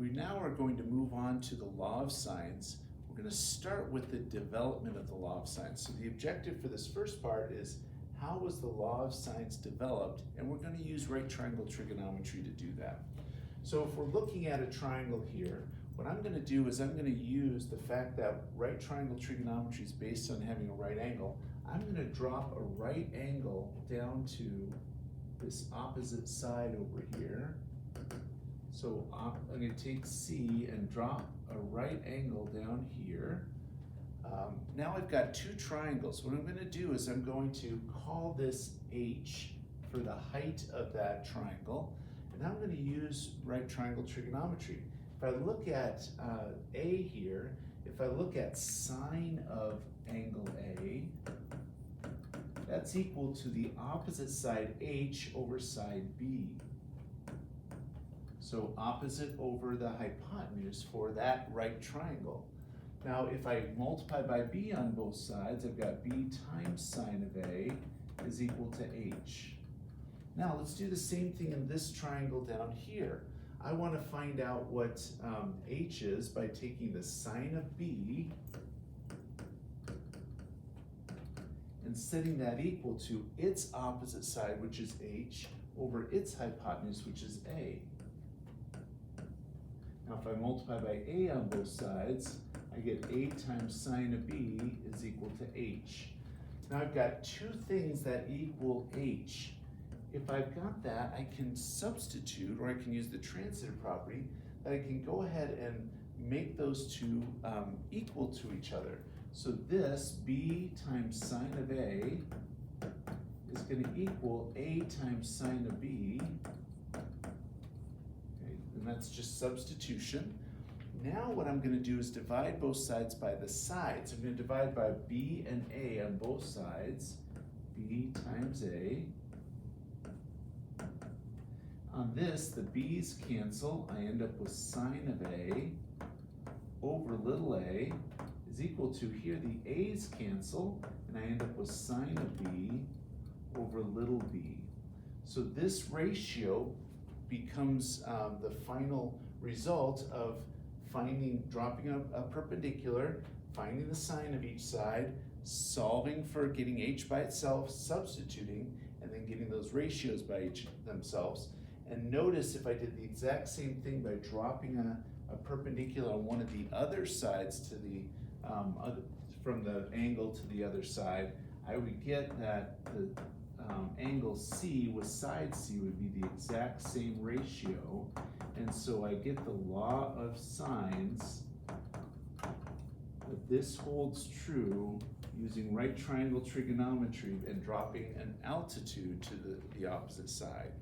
We now are going to move on to the law of sines. We're going to start with the development of the law of sines. So the objective for this first part is how was the law of sines developed, and we're going to use right triangle trigonometry to do that. So if we're looking at a triangle here, what I'm going to do is I'm going to use the fact that right triangle trigonometry is based on having a right angle. I'm going to drop a right angle down to this opposite side over here. So I'm going to take C and drop a right angle down here. Now I've got two triangles. What I'm going to do is I'm going to call this H for the height of that triangle. And I'm going to use right triangle trigonometry. If I look at A here, if I look at sine of angle A, that's equal to the opposite side H over side B. So opposite over the hypotenuse for that right triangle. Now if I multiply by B on both sides, I've got B times sine of A is equal to H. Now let's do the same thing in this triangle down here. I want to find out what H is by taking the sine of B and setting that equal to its opposite side, which is H, over its hypotenuse, which is A. Now if I multiply by A on both sides, I get A times sine of B is equal to H. Now I've got two things that equal H. If I've got that, I can substitute, or I can use the transitive property, that I can go ahead and make those two equal to each other. So this B times sine of A is going to equal A times sine of B. Okay, and that's just substitution. Now what I'm going to do is divide both sides by the sides. I'm going to divide by B and A on both sides. B times A. On this, the B's cancel. I end up with sine of A over little a is equal to, here the A's cancel, and I end up with sine of B over little b. So this ratio becomes the final result of dropping a perpendicular, finding the sine of each side, solving for getting H by itself, substituting, and then getting those ratios by each themselves. And notice if I did the exact same thing by dropping a perpendicular on one of the other sides to the from the angle to the other side, I would get that the angle C with side C would be the exact same ratio. And so I get the law of sines that this holds true using right triangle trigonometry and dropping an altitude to the opposite side.